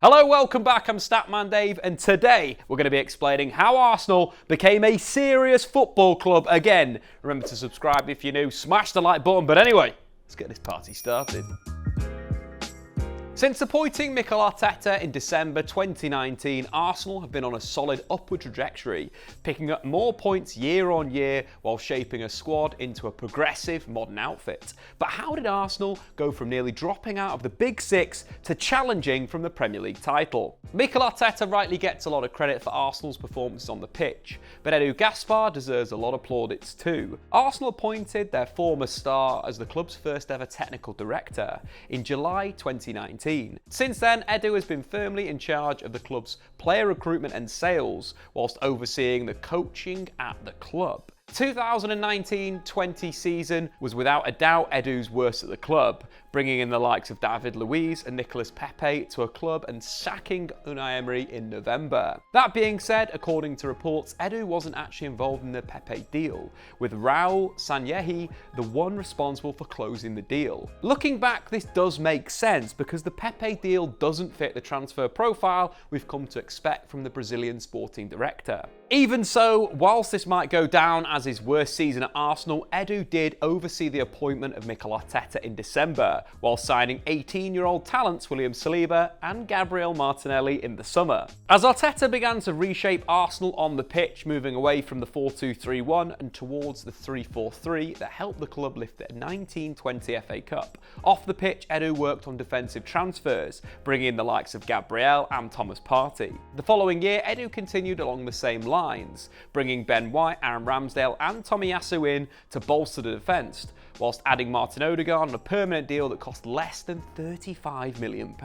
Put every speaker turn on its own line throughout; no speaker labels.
Hello, welcome back. I'm Statman Dave, and today we're going to be explaining how Arsenal became a serious football club again. Remember to subscribe if you're new, smash the like button, but anyway, let's get this party started. Since appointing Mikel Arteta in December 2019, Arsenal have been on a solid upward trajectory, picking up more points year on year while shaping a squad into a progressive modern outfit. But how did Arsenal go from nearly dropping out of the Big Six to challenging from the Premier League title? Mikel Arteta rightly gets a lot of credit for Arsenal's performances on the pitch, but Edu Gaspar deserves a lot of plaudits too. Arsenal appointed their former star as the club's first ever technical director in July 2019. Since then, Edu has been firmly in charge of the club's player recruitment and sales, whilst overseeing the coaching at the club. 2019-20 season was without a doubt Edu's worst at the club, bringing in the likes of David Luiz and Nicolas Pepe to a club and sacking Unai Emery in November. That being said, according to reports, Edu wasn't actually involved in the Pepe deal, with Raul Sanllehi the one responsible for closing the deal. Looking back, this does make sense because the Pepe deal doesn't fit the transfer profile we've come to expect from the Brazilian sporting director. Even so, whilst this might go down as his worst season at Arsenal, Edu did oversee the appointment of Mikel Arteta in December, while signing 18-year-old talents William Saliba and Gabriel Martinelli in the summer. As Arteta began to reshape Arsenal on the pitch, moving away from the 4-2-3-1 and towards the 3-4-3 that helped the club lift the 1920 FA Cup. Off the pitch, Edu worked on defensive transfers, bringing in the likes of Gabriel and Thomas Partey. The following year, Edu continued along the same lines, bringing Ben White, Aaron Ramsdale and Tomiyasu in to bolster the defence, whilst adding Martin Odegaard on a permanent deal that cost less than £35 million.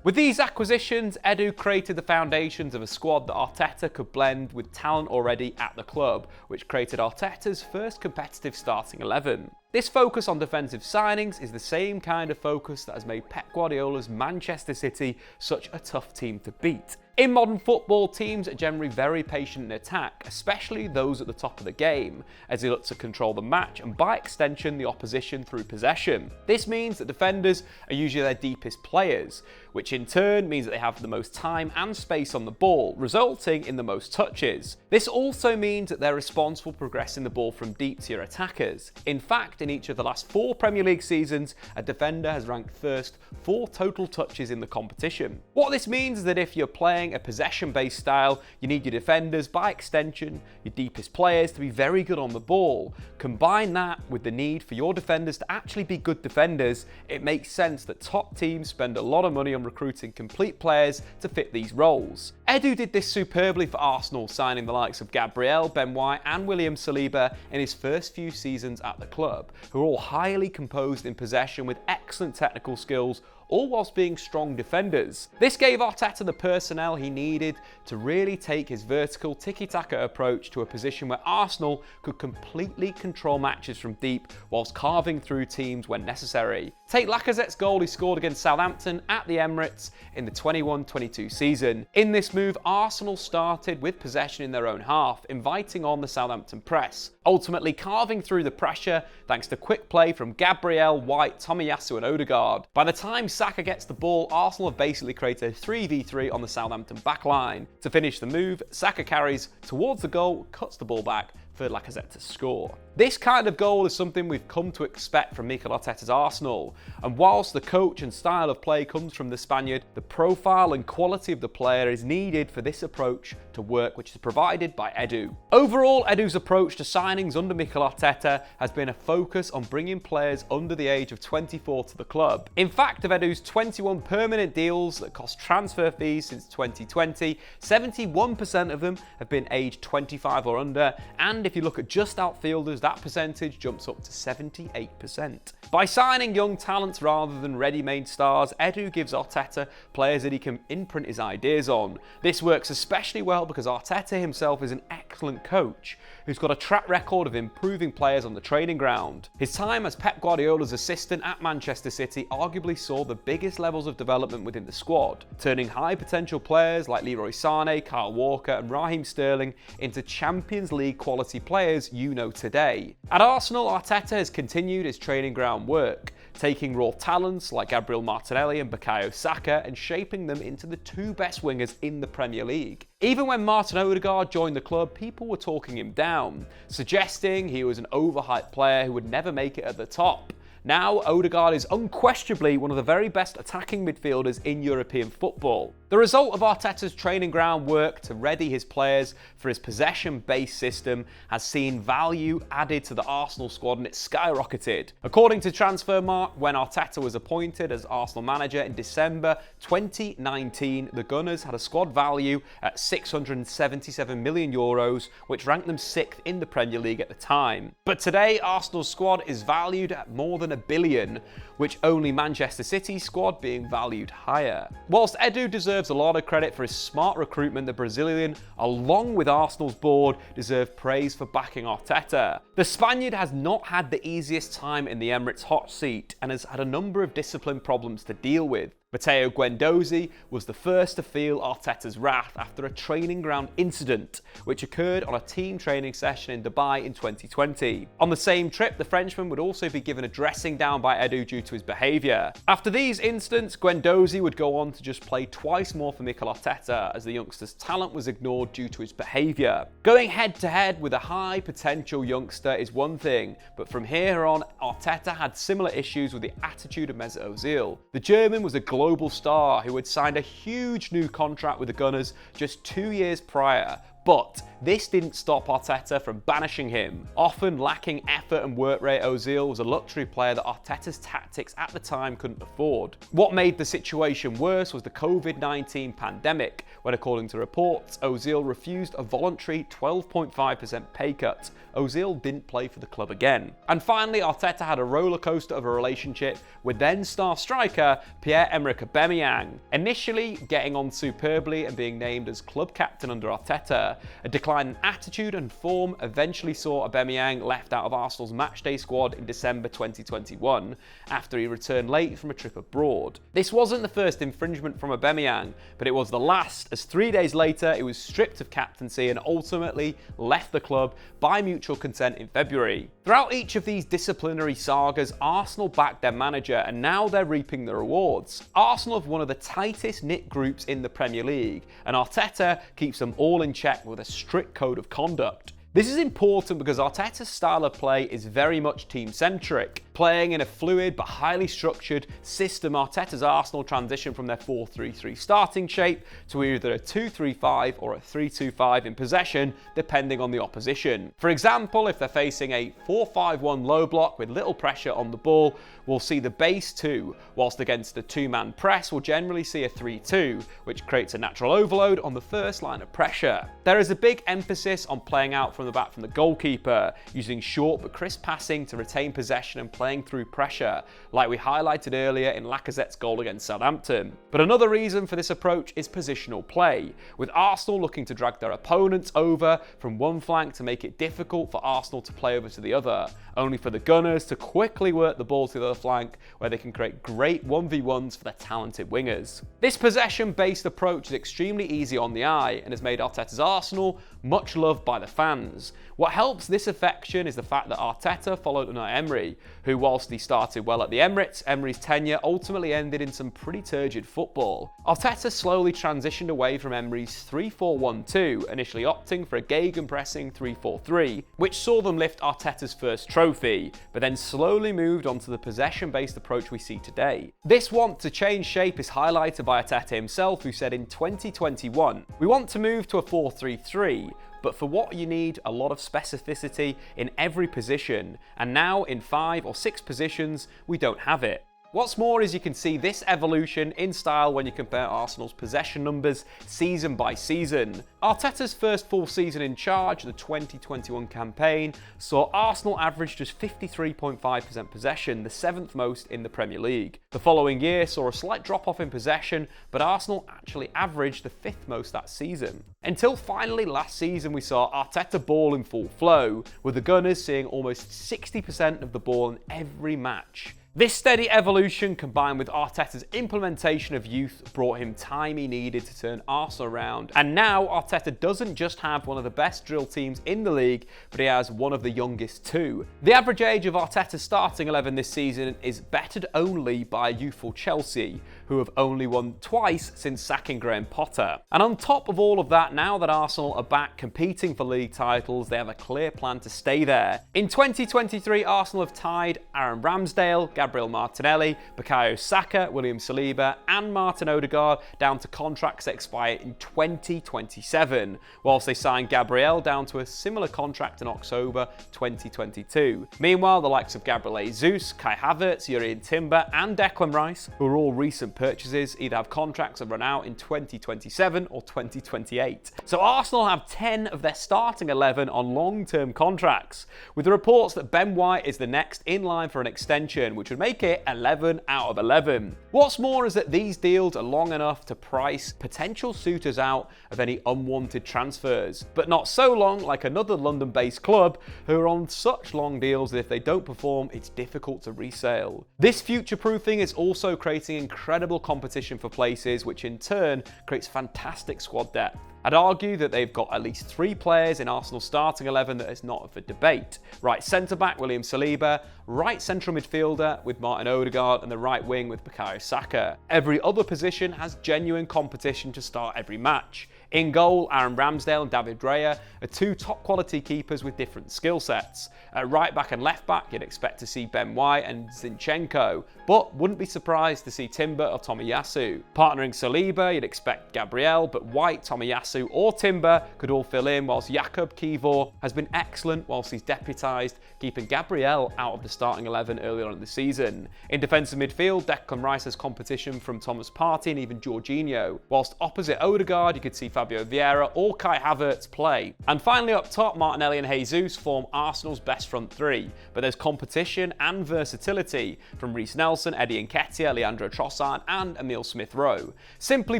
With these acquisitions, Edu created the foundations of a squad that Arteta could blend with talent already at the club, which created Arteta's first competitive starting 11. This focus on defensive signings is the same kind of focus that has made Pep Guardiola's Manchester City such a tough team to beat. In modern football, teams are generally very patient in attack, especially those at the top of the game, as they look to control the match and by extension the opposition through possession. This means that defenders are usually their deepest players, which in turn means that they have the most time and space on the ball, resulting in the most touches. This also means that they're responsible for progressing the ball from deep to your attackers. In fact, in each of the last 4 Premier League seasons, a defender has ranked first for total touches in the competition. What this means is that if you're playing a possession-based style, you need your defenders, by extension, your deepest players, to be very good on the ball. Combine that with the need for your defenders to actually be good defenders, it makes sense that top teams spend a lot of money on recruiting complete players to fit these roles. Edu did this superbly for Arsenal, signing the likes of Gabriel, Ben White and William Saliba in his first few seasons at the club, who are all highly composed in possession with excellent technical skills, all whilst being strong defenders. This gave Arteta the personnel he needed to really take his vertical tiki-taka approach to a position where Arsenal could completely control matches from deep whilst carving through teams when necessary. Take Lacazette's goal he scored against Southampton at the Emirates in the 21-22 season. In this move, Arsenal started with possession in their own half, inviting on the Southampton press, ultimately carving through the pressure thanks to quick play from Gabriel, White, Tomiyasu and Odegaard. By the time Saka gets the ball, Arsenal have basically created a 3v3 on the Southampton backline. To finish the move, Saka carries towards the goal, cuts the ball back for Lacazette to score. This kind of goal is something we've come to expect from Mikel Arteta's Arsenal, and whilst the coach and style of play comes from the Spaniard, the profile and quality of the player is needed for this approach to work, which is provided by Edu. Overall, Edu's approach to signings under Mikel Arteta has been a focus on bringing players under the age of 24 to the club. In fact, of Edu's 21 permanent deals that cost transfer fees since 2020, 71% of them have been aged 25 or under, and if you look at just outfielders, that percentage jumps up to 78%. By signing young talents rather than ready-made stars, Edu gives Arteta players that he can imprint his ideas on. This works especially well because Arteta himself is an excellent coach who's got a track record of improving players on the training ground. His time as Pep Guardiola's assistant at Manchester City arguably saw the biggest levels of development within the squad, turning high potential players like Leroy Sané, Kyle Walker and Raheem Sterling into Champions League quality players you know today. At Arsenal, Arteta has continued his training ground work, taking raw talents like Gabriel Martinelli and Bukayo Saka and shaping them into the two best wingers in the Premier League. Even when Martin Odegaard joined the club, people were talking him down, suggesting he was an overhyped player who would never make it at the top. Now, Odegaard is unquestionably one of the very best attacking midfielders in European football. The result of Arteta's training ground work to ready his players for his possession-based system has seen value added to the Arsenal squad, and it's skyrocketed. According to Transfermarkt, when Arteta was appointed as Arsenal manager in December 2019, the Gunners had a squad value at €677 million, which ranked them 6th in the Premier League at the time. But today, Arsenal's squad is valued at more than £1 billion, which only Manchester City's squad being valued higher. Whilst Edu deserves a lot of credit for his smart recruitment, the Brazilian, along with Arsenal's board, deserve praise for backing Arteta. The Spaniard has not had the easiest time in the Emirates hot seat and has had a number of discipline problems to deal with. Matteo Guendouzi was the first to feel Arteta's wrath after a training ground incident, which occurred on a team training session in Dubai in 2020. On the same trip, the Frenchman would also be given a dressing down by Edu due to his behaviour. After these incidents, Guendouzi would go on to just play twice more for Mikel Arteta, as the youngster's talent was ignored due to his behaviour. Going head to head with a high potential youngster is one thing, but from here on, Arteta had similar issues with the attitude of Mesut Ozil. The German was a global star who had signed a huge new contract with the Gunners just 2 years prior. But this didn't stop Arteta from banishing him. Often lacking effort and work rate, Ozil was a luxury player that Arteta's tactics at the time couldn't afford. What made the situation worse was the COVID-19 pandemic, when according to reports, Ozil refused a voluntary 12.5% pay cut. Ozil didn't play for the club again. And finally, Arteta had a roller coaster of a relationship with then star striker Pierre-Emerick Aubameyang. Initially getting on superbly and being named as club captain under Arteta, a decline in attitude and form eventually saw Aubameyang left out of Arsenal's matchday squad in December 2021 after he returned late from a trip abroad. This wasn't the first infringement from Aubameyang, but it was the last, as 3 days later he was stripped of captaincy and ultimately left the club by mutual consent in February. Throughout each of these disciplinary sagas, Arsenal backed their manager, and now they're reaping the rewards. Arsenal have one of the tightest knit groups in the Premier League, and Arteta keeps them all in check with a strict code of conduct. This is important because Arteta's style of play is very much team-centric. Playing in a fluid but highly structured system, Arteta's Arsenal transition from their 4-3-3 starting shape to either a 2-3-5 or a 3-2-5 in possession, depending on the opposition. For example, if they're facing a 4-5-1 low block with little pressure on the ball, we'll see the base 2, whilst against a two-man press, we'll generally see a 3-2, which creates a natural overload on the first line of pressure. There is a big emphasis on playing out from the back from the goalkeeper, using short but crisp passing to retain possession and playing through pressure, like we highlighted earlier in Lacazette's goal against Southampton. But another reason for this approach is positional play, with Arsenal looking to drag their opponents over from one flank to make it difficult for Arsenal to play over to the other, only for the Gunners to quickly work the ball to the other flank, where they can create great 1v1s for their talented wingers. This possession-based approach is extremely easy on the eye and has made Arteta's Arsenal much loved by the fans. What helps this affection is the fact that Arteta followed Unai Emery, who, whilst he started well at the Emirates, Emery's tenure ultimately ended in some pretty turgid football. Arteta slowly transitioned away from Emery's 3-4-1-2, initially opting for a gegenpressing 3-4-3, which saw them lift Arteta's first trophy, but then slowly moved on to the possession-based approach we see today. This want to change shape is highlighted by Arteta himself, who said in 2021, "We want to move to a 4-3-3, but for what you need a lot of specificity in every position, and now in 5 or 6 positions we don't have it." What's more is you can see this evolution in style when you compare Arsenal's possession numbers season by season. Arteta's first full season in charge, the 2021 campaign, saw Arsenal average just 53.5% possession, the 7th most in the Premier League. The following year saw a slight drop off in possession, but Arsenal actually averaged the 5th most that season. Until finally last season we saw Arteta ball in full flow, with the Gunners seeing almost 60% of the ball in every match. This steady evolution, combined with Arteta's implementation of youth, brought him time he needed to turn Arsenal around. And now Arteta doesn't just have one of the best drill teams in the league, but he has one of the youngest too. The average age of Arteta's starting 11 this season is bettered only by youthful Chelsea, who have only won twice since sacking Graham Potter. And on top of all of that, now that Arsenal are back competing for league titles, they have a clear plan to stay there. In 2023, Arsenal have tied Aaron Ramsdale, Gabriel Martinelli, Bukayo Saka, William Saliba and Martin Odegaard down to contracts that expire in 2027, whilst they signed Gabriel down to a similar contract in October 2022. Meanwhile, the likes of Gabriel Jesus, Kai Havertz, Jurrien Timber and Declan Rice, who are all recent purchases, either have contracts that run out in 2027 or 2028. So Arsenal have 10 of their starting 11 on long-term contracts, with the reports that Ben White is the next in line for an extension, which would make it 11 out of 11. What's more is that these deals are long enough to price potential suitors out of any unwanted transfers, but not so long like another London-based club who are on such long deals that if they don't perform, it's difficult to resale. This future-proofing is also creating incredible competition for places, which in turn creates fantastic squad depth. I'd argue that they've got at least 3 players in Arsenal's starting 11 that is not up for debate. Right centre-back William Saliba, right central midfielder with Martin Odegaard and the right wing with Bukayo Saka. Every other position has genuine competition to start every match. In goal, Aaron Ramsdale and David Raya are 2 top quality keepers with different skill sets. At right back and left back, you'd expect to see Ben White and Zinchenko, but wouldn't be surprised to see Timber or Tomiyasu. Partnering Saliba, you'd expect Gabriel, but White, Tomiyasu or Timber could all fill in, whilst Jakub Kivor has been excellent whilst he's deputised, keeping Gabriel out of the starting 11 earlier on in the season. In defensive midfield, Declan Rice has competition from Thomas Partey and even Jorginho, whilst opposite Odegaard, you could see Fabio Vieira or Kai Havertz play. And finally up top, Martinelli and Jesus form Arsenal's best front 3, but there's competition and versatility from Reece Nelson, Eddie Nketiah, Leandro Trossard and Emile Smith-Rowe. Simply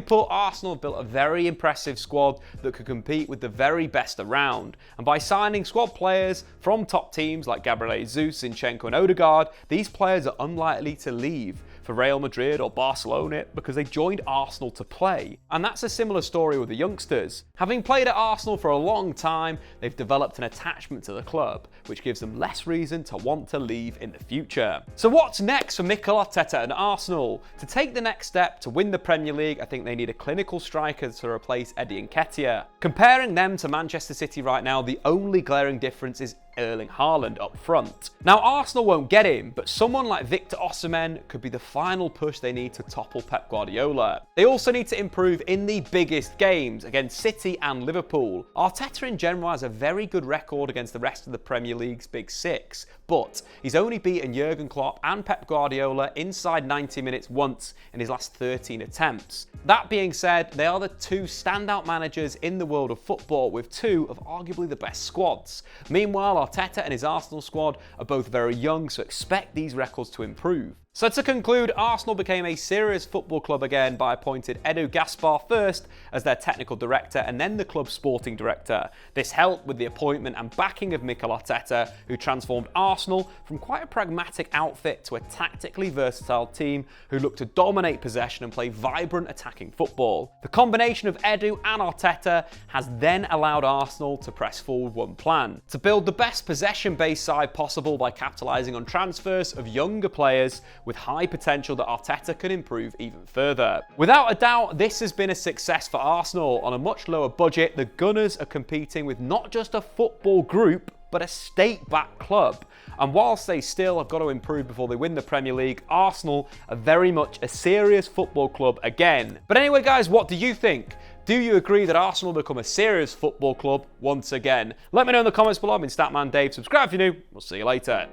put, Arsenal have built a very impressive squad that could compete with the very best around, and by signing squad players from top teams like Gabriel Jesus, Zinchenko and Odegaard, these players are unlikely to leave for Real Madrid or Barcelona because they joined Arsenal to play. And that's a similar story with the youngsters. Having played at Arsenal for a long time, they've developed an attachment to the club, which gives them less reason to want to leave in the future. So what's next for Mikel Arteta and Arsenal? To take the next step to win the Premier League, I think they need a clinical striker to replace Eddie Nketiah. Comparing them to Manchester City right now, the only glaring difference is Erling Haaland up front. Now Arsenal won't get him, but someone like Victor Osimhen could be the final push they need to topple Pep Guardiola. They also need to improve in the biggest games against City and Liverpool. Arteta in general has a very good record against the rest of the Premier League's big 6, but he's only beaten Jurgen Klopp and Pep Guardiola inside 90 minutes once in his last 13 attempts. That being said, they are the 2 standout managers in the world of football with 2 of arguably the best squads. Meanwhile, Arteta and his Arsenal squad are both very young, so expect these records to improve. So to conclude, Arsenal became a serious football club again by appointing Edu Gaspar first as their technical director and then the club's sporting director. This helped with the appointment and backing of Mikel Arteta, who transformed Arsenal from quite a pragmatic outfit to a tactically versatile team who look to dominate possession and play vibrant attacking football. The combination of Edu and Arteta has then allowed Arsenal to press forward one plan: to build the best possession-based side possible by capitalising on transfers of younger players with high potential that Arteta can improve even further. Without a doubt, this has been a success for Arsenal. On a much lower budget, the Gunners are competing with not just a football group, but a state-backed club. And whilst they still have got to improve before they win the Premier League, Arsenal are very much a serious football club again. But anyway guys, what do you think? Do you agree that Arsenal become a serious football club once again? Let me know in the comments below. I've been Statman Dave. Subscribe if you're new. We'll see you later.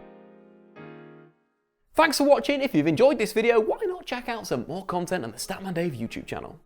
Thanks for watching. If you've enjoyed this video, why not check out some more content on the Statman Dave YouTube channel?